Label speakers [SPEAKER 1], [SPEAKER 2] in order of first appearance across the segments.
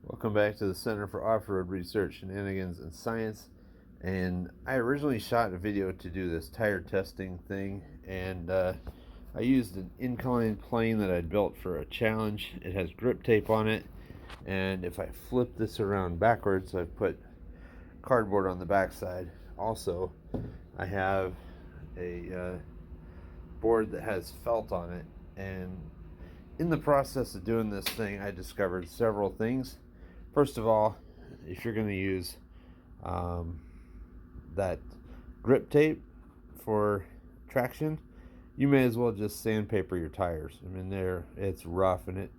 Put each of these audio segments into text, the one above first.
[SPEAKER 1] Welcome back to the Center for Off-Road Research, Shenanigans, and Science. And I originally shot a video to do this tire testing thing, and I used an incline plane that I'd built for a challenge. It has grip tape on it, and if I flip this around backwards, I've put cardboard on the backside. Also, I have a board that has felt on it, and in the process of doing this thing, I discovered several things. First of all, if you're going to use that grip tape for traction, you may as well just sandpaper your tires. I mean, it's rough and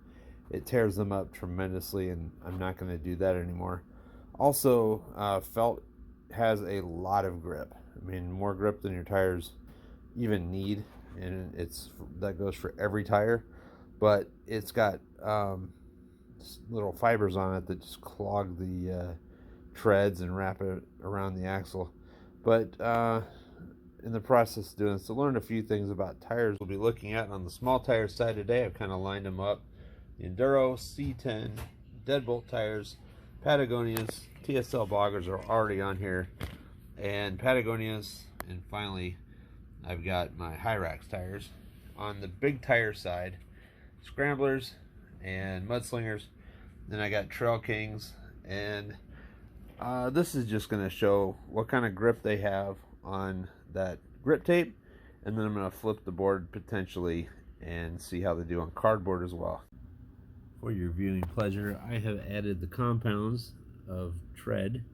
[SPEAKER 1] it tears them up tremendously, and I'm not going to do that anymore. Also, felt has a lot of grip. I mean, more grip than your tires even need, and that goes for every tire. But it's got little fibers on it that just clog the treads and wrap it around the axle. But in the process of doing this, to learn a few things about tires we'll be looking at on the small tire side today. I've kind of lined them up. The Enduro, C10, deadbolt tires, Patagonias, TSL Boggers are already on here, and Patagonias, and finally I've got my Hyrax tires. On the big tire side, Scramblers and Mudslingers. Then I got Trail Kings, and this is just going to show what kind of grip they have on that grip tape, and then I'm going to flip the board potentially and see how they do on cardboard as well. For your viewing pleasure, I have added the compounds of tread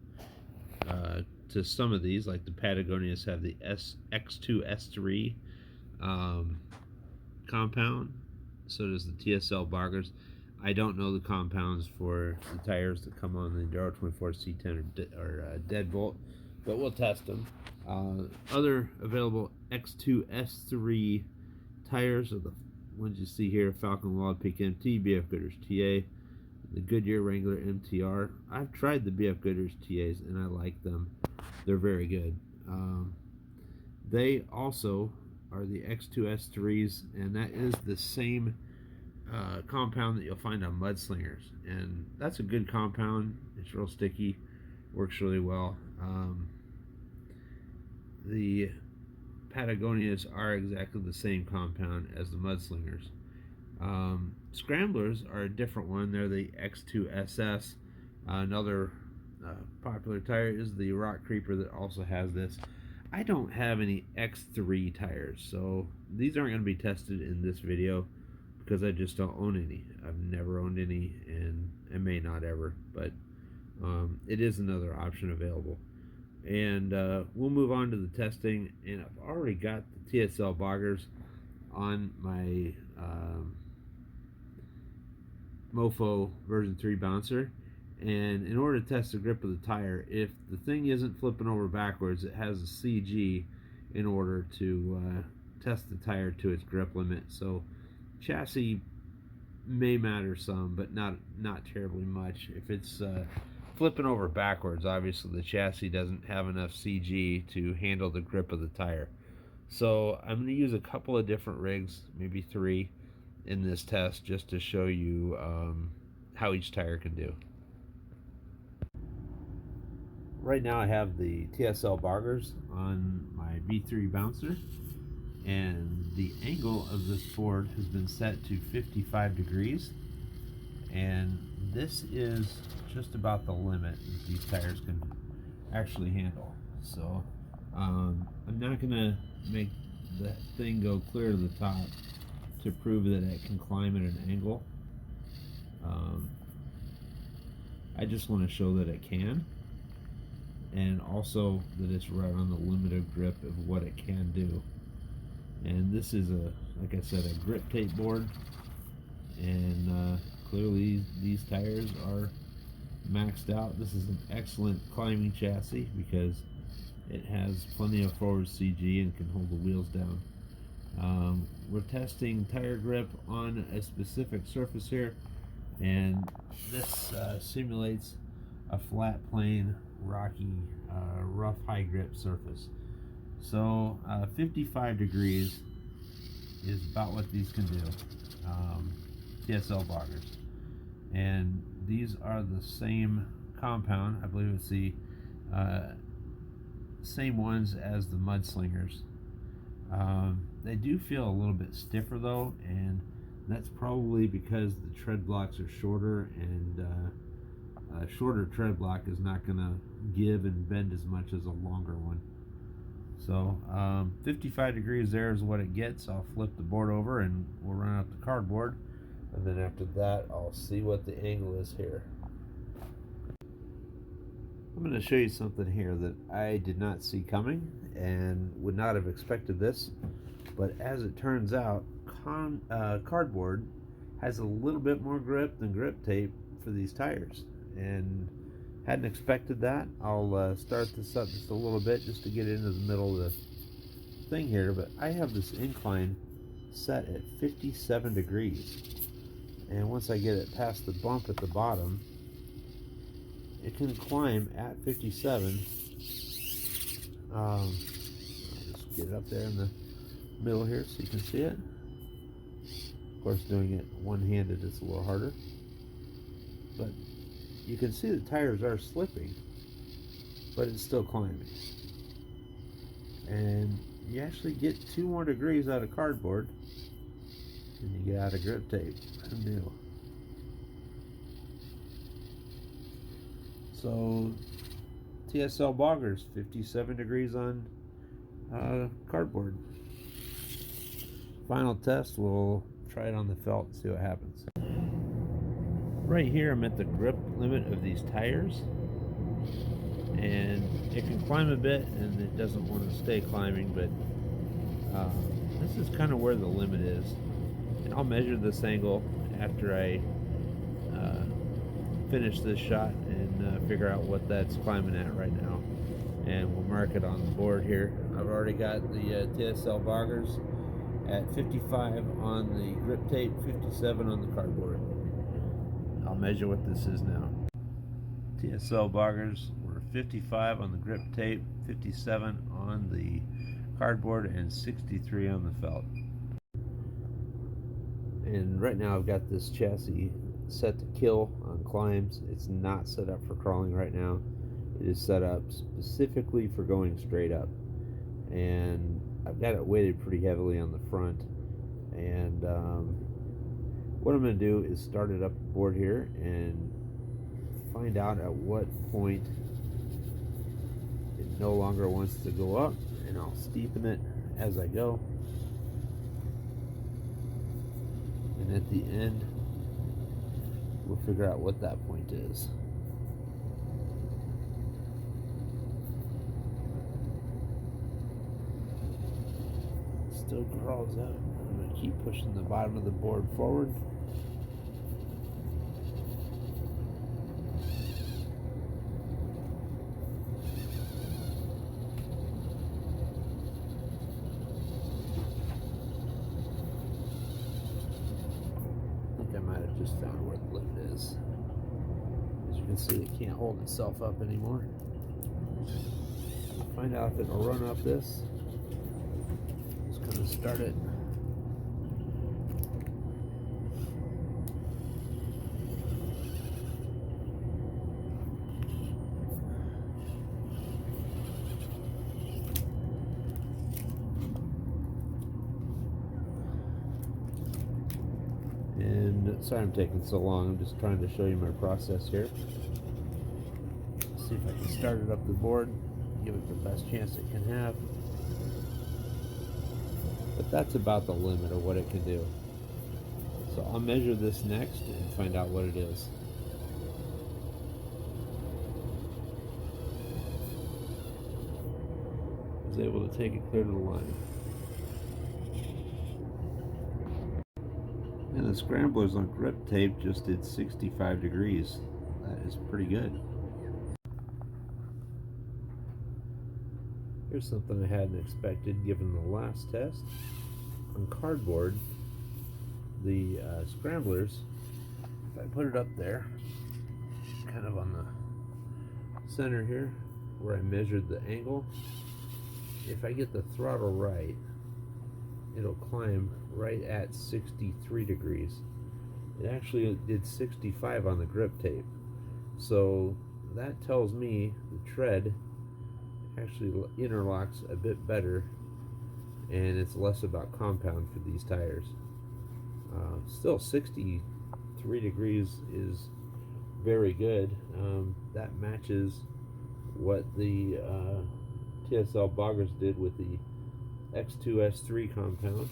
[SPEAKER 1] to some of these, like the Patagonias have the X2 S3 compound. So does the TSL Boggers. I don't know the compounds for the tires that come on the Enduro 24 C10 or deadbolt, but we'll test them. Other available X2 S3 tires are the ones you see here: Falcon Wild Peak MT, BF Goodrich TA, the Goodyear Wrangler MTR. I've tried the BF Goodrich TAs and I like them. They're very good. They also are the X2 S3s, and that is the same compound that you'll find on Mudslingers, and that's a good compound. It's real sticky, works really well. The Patagonias are exactly the same compound as the Mudslingers. Scramblers are a different one. They're the X2 SS. Another popular tire is the Rock Creeper that also has this. I don't have any X3 tires, so these aren't going to be tested in this video because I just don't own any. I've never owned any, and I may not ever, but it is another option available. And we'll move on to the testing, and I've already got the TSL Boggers on my Mofo version 3 bouncer. And in order to test the grip of the tire, if the thing isn't flipping over backwards, it has a CG in order to test the tire to its grip limit. So chassis may matter some, but not terribly much. If it's flipping over backwards, obviously the chassis doesn't have enough CG to handle the grip of the tire. So I'm going to use a couple of different rigs, maybe 3, in this test just to show you how each tire can do. Right now I have the TSL Boggers on my V3 bouncer, and the angle of this board has been set to 55 degrees, and this is just about the limit that these tires can actually handle. So I'm not going to make the thing go clear to the top to prove that it can climb at an angle. I just want to show that it can, and also that it's right on the limit of grip of what it can do. And this is like I said, a grip tape board, and clearly these tires are maxed out. This is an excellent climbing chassis because it has plenty of forward CG and can hold the wheels down. We're testing tire grip on a specific surface here, and this simulates a flat, plain, rocky, rough, high grip surface. So 55 degrees is about what these can do, TSL Boggers. And these are the same compound. I believe it's the same ones as the Mudslingers. They do feel a little bit stiffer though, and that's probably because the tread blocks are shorter, and a shorter tread block is not going to give and bend as much as a longer one. So 55 degrees there is what it gets. I'll flip the board over and we'll run out the cardboard, and then after that I'll see what the angle is here. I'm going to show you something here that I did not see coming and would not have expected this, but as it turns out, cardboard has a little bit more grip than grip tape for these tires, and hadn't expected that. I'll start this up just a little bit just to get into the middle of the thing here, but I have this incline set at 57 degrees, and once I get it past the bump at the bottom, it can climb at 57. I'll just get it up there in the middle here so you can see it. Of course, doing it one-handed is a little harder, but you can see the tires are slipping, but it's still climbing. And you actually get 2 more degrees out of cardboard than you get out of grip tape. Who knew? So TSL Boggers, 57 degrees on cardboard. Final test, we'll try it on the felt and see what happens. Right here I'm at the grip limit of these tires, and it can climb a bit and it doesn't want to stay climbing, but this is kind of where the limit is. And I'll measure this angle after I finish this shot and figure out what that's climbing at right now, and we'll mark it on the board here. I've already got the TSL Boggers at 55 on the grip tape, 57 on the cardboard. I'll measure what this is now. TSL Boggers were 55 on the grip tape, 57 on the cardboard, and 63 on the felt. And right now I've got this chassis set to kill on climbs. It's not set up for crawling right now. It is set up specifically for going straight up, and I've got it weighted pretty heavily on the front. And what I'm going to do is start it up the board here and find out at what point it no longer wants to go up, and I'll steepen it as I go, and at the end we'll figure out what that point is. Still crawls up. I'm going to keep pushing the bottom of the board forward. I think I might have just found where the limit is. As you can see, it can't hold itself up anymore. Find out if it'll run up this. Just kind of start it. And sorry I'm taking so long. I'm just trying to show you my process here. See if I can start it up the board, give it the best chance it can have. But that's about the limit of what it can do. So I'll measure this next and find out what it is. I was able to take it clear to the line. And the Scramblers on grip tape just did 65 degrees. That is pretty good. Here's something I hadn't expected given the last test. On cardboard, the Scramblers, if I put it up there, kind of on the center here, where I measured the angle, if I get the throttle right, it'll climb right at 63 degrees. It actually did 65 on the grip tape. So that tells me the tread actually interlocks a bit better, and it's less about compound for these tires. Still 63 degrees is very good. That matches what the TSL Boggers did with the X2S3 compound.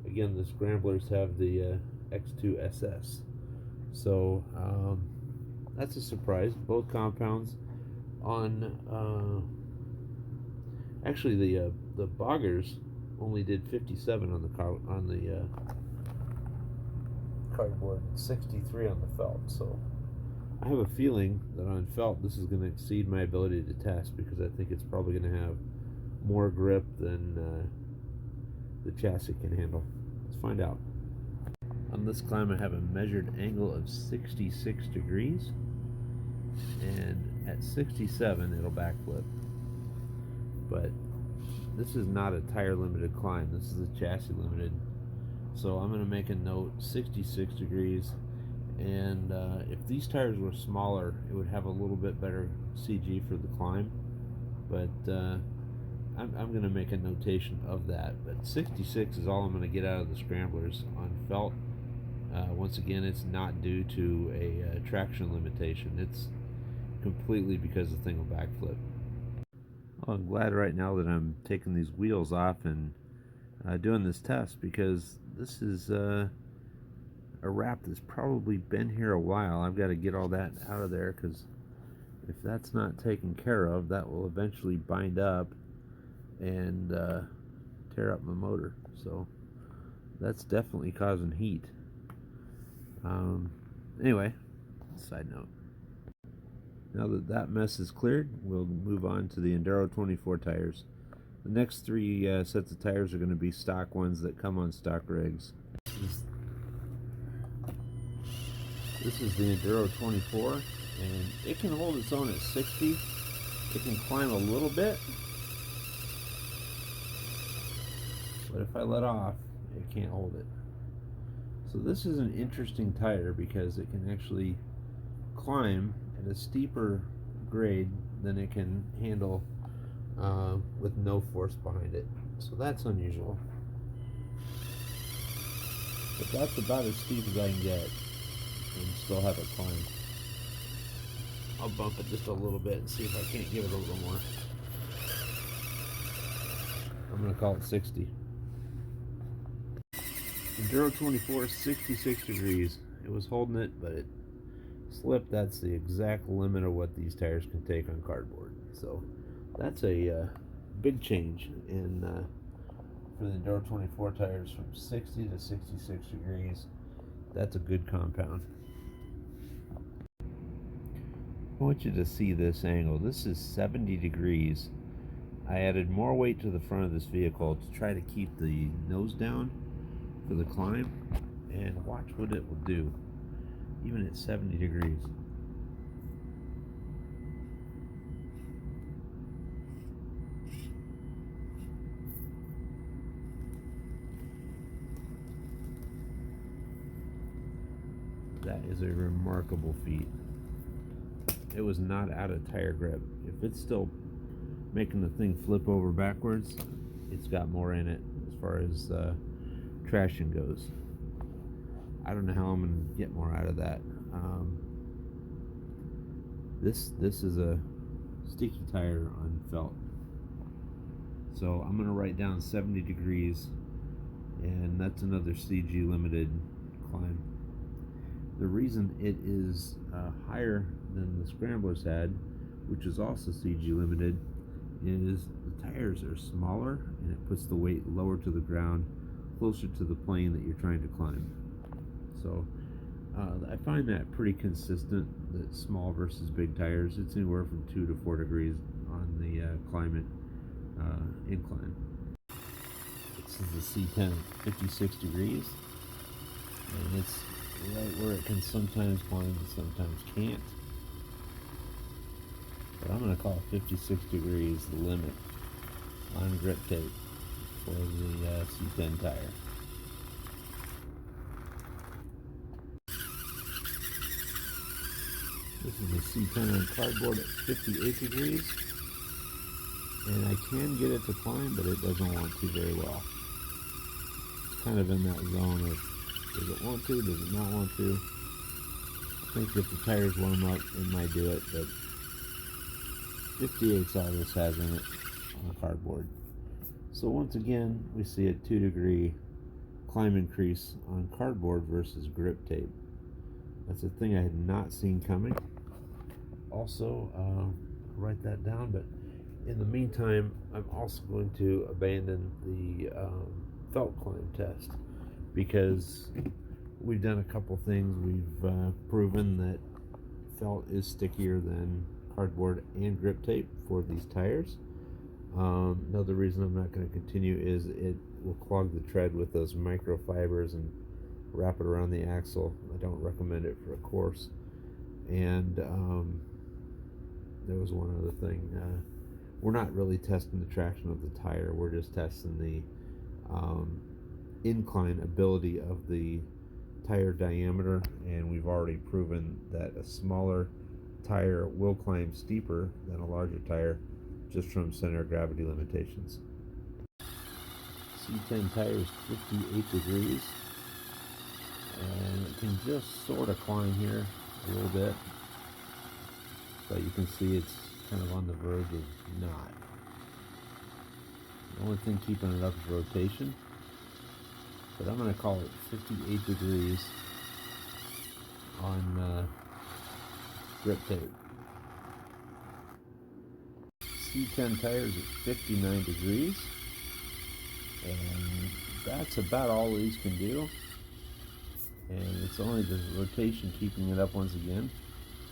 [SPEAKER 1] Again, the Scramblers have the X2SS. So that's a surprise. Both compounds on actually the Boggers only did 57 on the cardboard, 63 on the felt. So I have a feeling that on felt this is going to exceed my ability to test, because I think it's probably going to have more grip than the chassis can handle. Let's find out. On this climb I have a measured angle of 66 degrees, and at 67 it'll backflip. But this is not a tire limited climb, this is a chassis limited. So I'm going to make a note 66 degrees, and if these tires were smaller it would have a little bit better CG for the climb, but I'm going to make a notation of that. But 66 is all I'm going to get out of the Scramblers on felt. Once again, it's not due to a traction limitation, it's completely because the thing will backflip. Well, I'm glad right now that I'm taking these wheels off and doing this test, because this is a wrap that's probably been here a while. I've got to get all that out of there, because if that's not taken care of, that will eventually bind up and tear up my motor. So that's definitely causing heat. Anyway, side note. Now that that mess is cleared, we'll move on to the Enduro 24 tires. The next three sets of tires are going to be stock ones that come on stock rigs. This is the Enduro 24, and it can hold its own at 60. It can climb a little bit, but if I let off, it can't hold it. So this is an interesting tire because it can actually climb at a steeper grade than it can handle with no force behind it. So that's unusual. But that's about as steep as I can get and still have it climb. I'll bump it just a little bit and see if I can't give it a little more. I'm going to call it 60. Enduro 24, 66 degrees. It was holding it, but it slipped. That's the exact limit of what these tires can take on cardboard. So that's a big change in for the Enduro 24 tires, from 60 to 66 degrees. That's a good compound. I want you to see this angle. This is 70 degrees. I added more weight to the front of this vehicle to try to keep the nose down for the climb, and watch what it will do even at 70 degrees. That is a remarkable feat. It was not out of tire grip. If it's still making the thing flip over backwards, it's got more in it as far as traction goes. I don't know how I'm going to get more out of that. This is a sticky tire on felt. So I'm going to write down 70 degrees, and that's another CG limited climb. The reason it is higher than the Scramblers had, which is also CG limited, is the tires are smaller and it puts the weight lower to the ground, closer to the plane that you're trying to climb. So I find that pretty consistent, that small versus big tires. It's anywhere from 2 to 4 degrees on the climate incline. This is the C10 at 56 degrees, and it's right where it can sometimes climb and sometimes can't. But I'm going to call 56 degrees the limit on grip tape for the C10 tire. This is a C10 on cardboard at 58 degrees, and I can get it to climb, but it doesn't want to very well. It's kind of in that zone of, does it want to, does it not want to? I think if the tires warm up, it might do it, but 58's all this has in it on cardboard. So once again, we see a 2-degree climb increase on cardboard versus grip tape. That's a thing I had not seen coming. Also, write that down, but in the meantime, I'm also going to abandon the felt climb test because we've done a couple things. We've proven that felt is stickier than cardboard and grip tape for these tires. Another reason I'm not going to continue is it will clog the tread with those microfibers and wrap it around the axle. I don't recommend it for a course. And there was one other thing. We're not really testing the traction of the tire. We're just testing the incline ability of the tire diameter, and we've already proven that a smaller tire will climb steeper than a larger tire just from center of gravity limitations. C10 tire is 58 degrees, and it can just sort of climb here a little bit, but you can see it's kind of on the verge of not. The only thing keeping it up is rotation, but I'm going to call it 58 degrees on grip tape. C10 tires at 59 degrees, and that's about all these can do, and it's only the rotation keeping it up once again.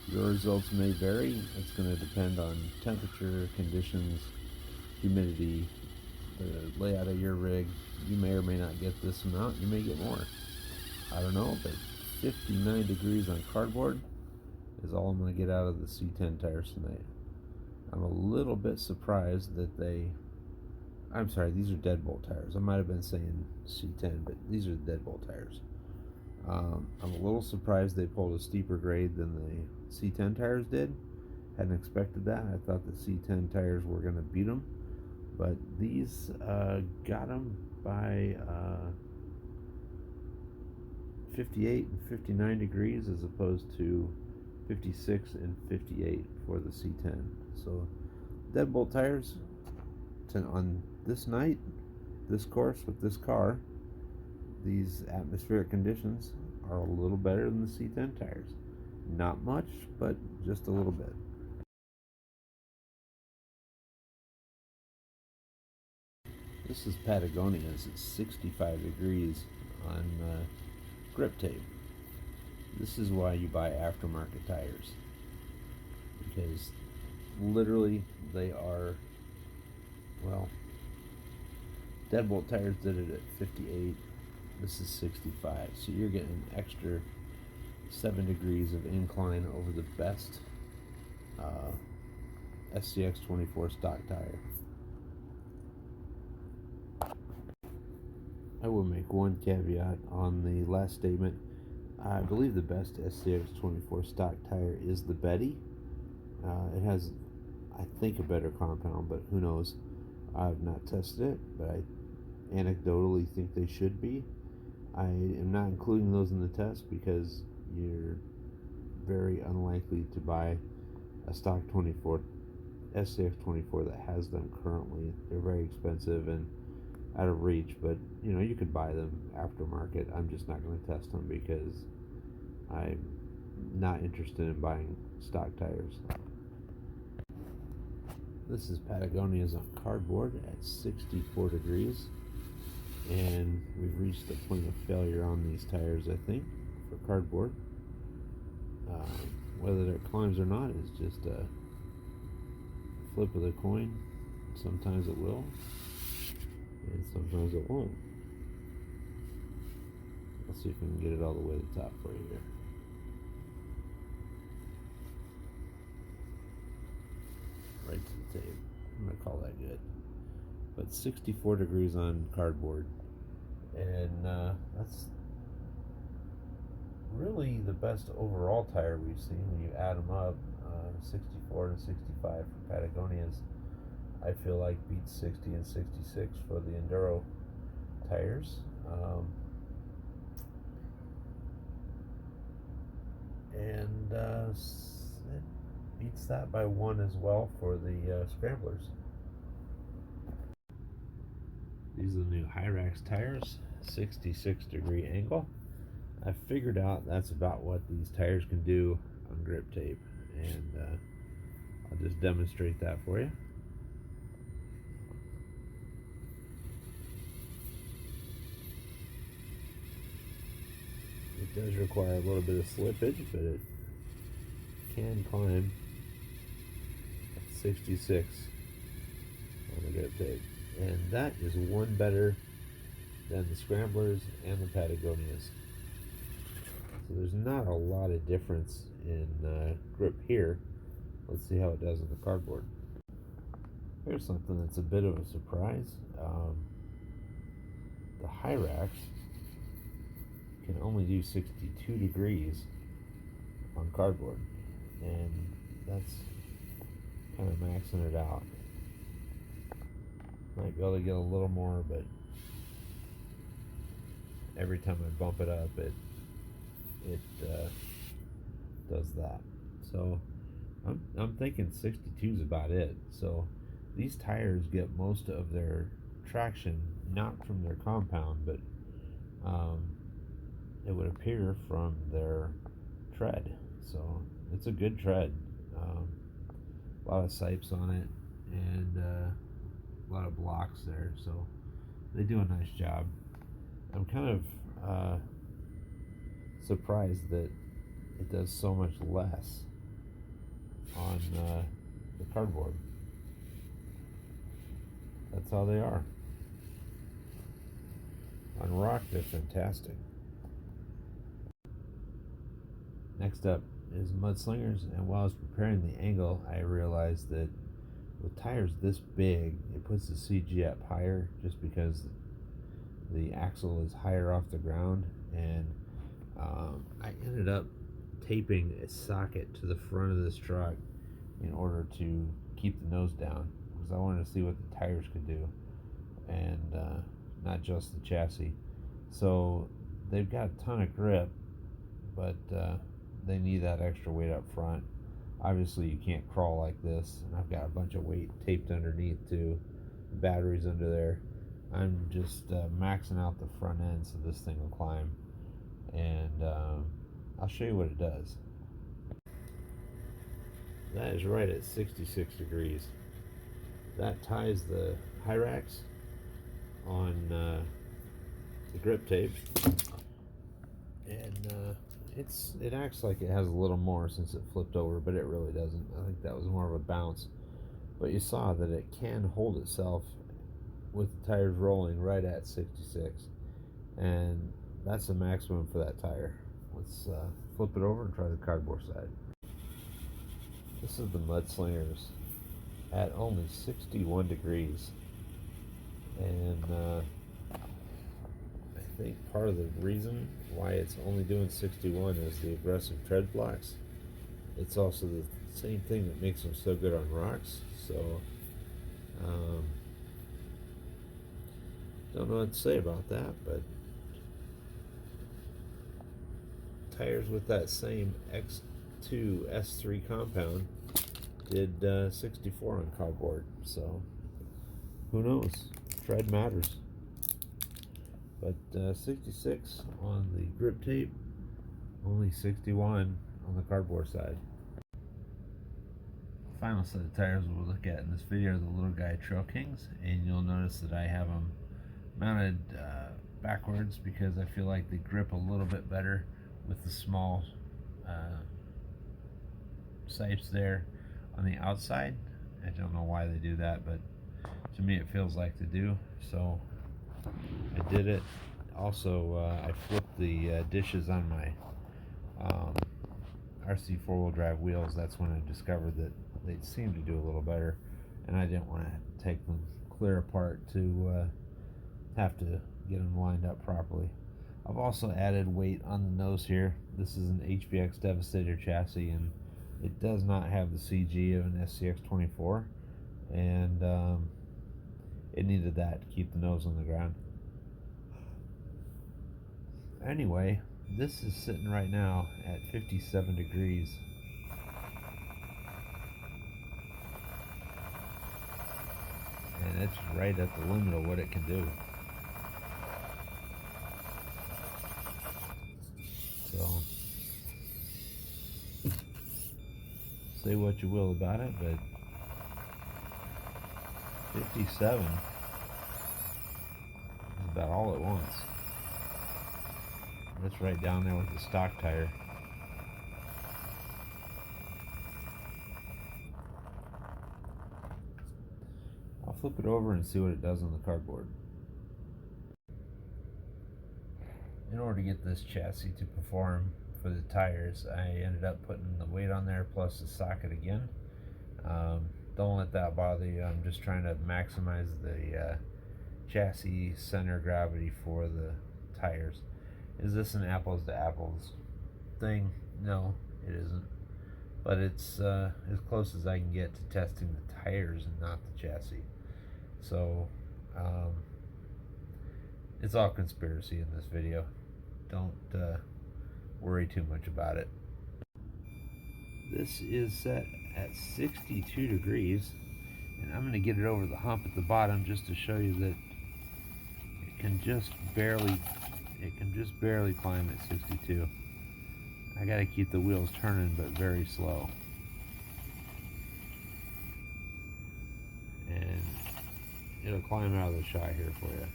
[SPEAKER 1] Your results may vary. It's going to depend on temperature, conditions, humidity, the layout of your rig. You may or may not get this amount. You may get more. I don't know, but 59 degrees on cardboard is all I'm going to get out of the C10 tires tonight. I'm a little bit surprised that I'm sorry, these are deadbolt tires. I might have been saying C10, but these are deadbolt tires. I'm a little surprised they pulled a steeper grade than the C10 tires did. Hadn't expected that. I thought the C10 tires were going to beat them, but these got them by 58 and 59 degrees as opposed to 56 and 58 for the C10. So deadbolt tires on this night, this course with this car, these atmospheric conditions are a little better than the C10 tires. Not much, but just a little bit. This is Patagonias at 65 degrees on grip tape. This is why you buy aftermarket tires, because literally they are, well, deadbolt tires did it at 58. This is 65, so you're getting an extra 7 degrees of incline over the best SCX 24 stock tire. I will make one caveat on the last statement. I believe the best SCX 24 stock tire is the Betty. It has, I think, a better compound, but who knows? I've not tested it, but I anecdotally think they should be. I am not including those in the test because you're very unlikely to buy a stock 24 SCX 24 that has them currently. They're very expensive and out of reach, but you know, you could buy them aftermarket. I'm just not going to test them because I'm not interested in buying stock tires. This is Patagonias on cardboard at 64 degrees, and we've reached the point of failure on these tires, I think, for cardboard. Whether it climbs or not is just a flip of the coin. Sometimes it will, and sometimes it won't. Let's see if we can get it all the way to the top for you here. Right to the tape. I'm going to call that good. But 64 degrees on cardboard. And that's really the best overall tire we've seen when you add them up. 64 to 65 for Patagonias, I feel like beats 60 and 66 for the Enduro tires. And it beats that by one as well for the Scramblers. These are the new Hyrax tires, 66-degree angle. I figured out that's about what these tires can do on grip tape, and I'll just demonstrate that for you. It does require a little bit of slippage, but it can climb at 66 on the grip tape, and that is one better than the Scramblers and the Patagonias. So there's not a lot of difference in grip here. Let's see how it does on the cardboard. Here's something that's a bit of a surprise. The Hyrax can only do 62 degrees on cardboard, and that's kind of maxing it out. Might be able to get a little more, but every time I bump it up, it does that. So I'm thinking 62 is about it. So these tires get most of their traction not from their compound, but it would appear from their tread. So it's a good tread. A lot of sipes on it, and a lot of blocks there. So they do a nice job. I'm kind of surprised that it does so much less on the cardboard. That's how they are. On rock, they're fantastic. Next up is Mudslingers, and while I was preparing the angle, I realized that with tires this big, it puts the CG up higher just because the axle is higher off the ground, and I ended up taping a socket to the front of this truck in order to keep the nose down, because I wanted to see what the tires could do, and not just the chassis. So they've got a ton of grip, but they need that extra weight up front. Obviously you can't crawl like this, and I've got a bunch of weight taped underneath too, batteries under there. I'm just maxing out the front end so this thing will climb, and I'll show you what it does. That is right at 66 degrees. That ties the Hyrax on the grip tape, and it acts like it has a little more since it flipped over, but it really doesn't. I think that was more of a bounce, but you saw that it can hold itself with the tires rolling right at 66, and that's the maximum for that tire. Let's flip it over and try the cardboard side. This is the Mudslingers at only 61 degrees, and I think part of the reason why it's only doing 61 is the aggressive tread blocks. It's also the same thing that makes them so good on rocks. So don't know what to say about that, but tires with that same X2 S3 compound did 64 on cardboard. So who knows? Tread matters. But 66 on the grip tape, only 61 on the cardboard side. The final set of tires we'll look at in this video are the Little Guy Trail Kings, and you'll notice that I have them mounted backwards because I feel like they grip a little bit better with the small sipes there on the outside. I don't know why they do that, but to me it feels like they do. So I did it. Also, I flipped the dishes on my RC four-wheel drive wheels. That's when I discovered that they seemed to do a little better, and I didn't want to take them clear apart to have to get them lined up properly. I've also added weight on the nose here. This is an HBX Devastator chassis, and it does not have the CG of an SCX24, and it needed that to keep the nose on the ground. Anyway, this is sitting right now at 57 degrees. And it's right at the limit of what it can do. So, say what you will about it, but 57 is about all it wants. It's right down there with the stock tire. I'll flip it over and see what it does on the cardboard. In order to get this chassis to perform for the tires, I ended up putting the weight on there plus the socket again. Don't let that bother you. I'm just trying to maximize the chassis center of gravity for the tires. Is this an apples to apples thing? No, it isn't. But it's as close as I can get to testing the tires and not the chassis. So it's all conspiracy in this video. Don't worry too much about it. This is set at 62 degrees, and I'm going to get it over the hump at the bottom just to show you that it can just barely climb at 62. I got to keep the wheels turning, but very slow. And it'll climb out of the shot here for you.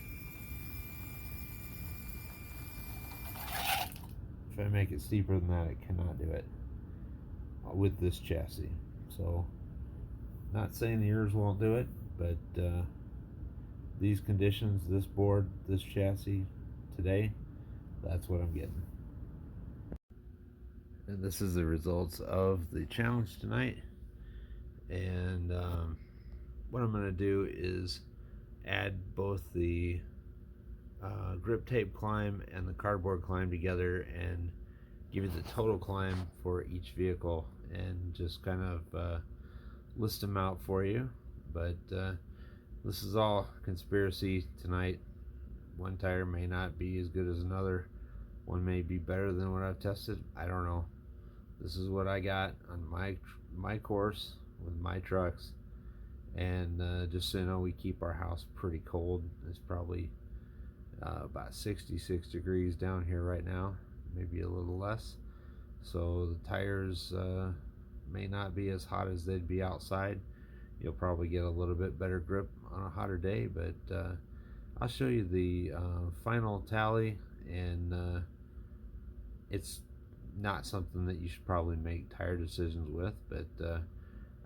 [SPEAKER 1] If I make it steeper than that, it cannot do it with this chassis. So, not saying the yours won't do it, but these conditions, this board, this chassis today, that's what I'm getting. And this is the results of the challenge tonight. And what I'm going to do is add both the grip tape climb and the cardboard climb together and give you the total climb for each vehicle and just kind of list them out for you. But this is all conspiracy tonight. One tire may not be as good as another. One may be better than what I've tested. I don't know. This is what I got on my course with my trucks. And just so you know, we keep our house pretty cold. It's probably about 66 degrees down here right now, maybe a little less. So the tires may not be as hot as they'd be outside. You'll probably get a little bit better grip on a hotter day, but I'll show you the final tally, and it's not something that you should probably make tire decisions with, but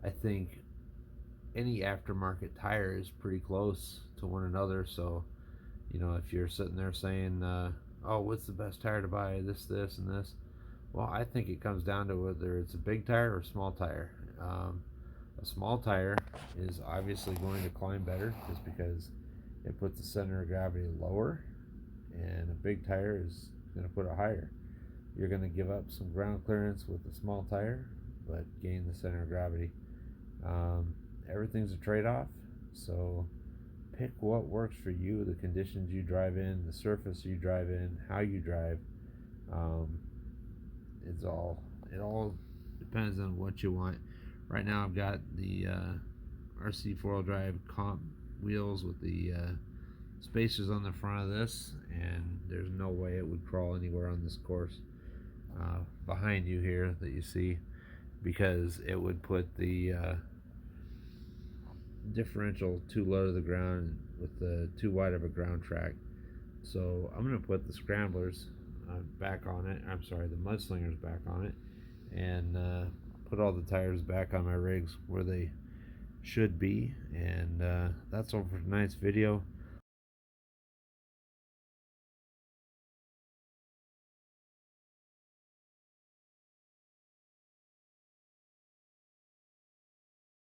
[SPEAKER 1] I think any aftermarket tire is pretty close to one another. So, you know, if you're sitting there saying, oh, what's the best tire to buy, this, and this, well, I think it comes down to whether it's a big tire or a small tire. A small tire is obviously going to climb better just because it puts the center of gravity lower, and a big tire is going to put it higher. You're going to give up some ground clearance with a small tire, but gain the center of gravity. Everything's a trade-off, so pick what works for you, the conditions you drive in, the surface you drive in, how you drive. It all depends on what you want. Right now I've got the RC 4-wheel drive comp wheels with the spacers on the front of this, and there's no way it would crawl anywhere on this course behind you here that you see, because it would put the differential too low to the ground with the too wide of a ground track. So I'm going to put the Scramblers back on it. I'm sorry, the Mudslingers back on it, and put all the tires back on my rigs where they should be. And that's all for tonight's video.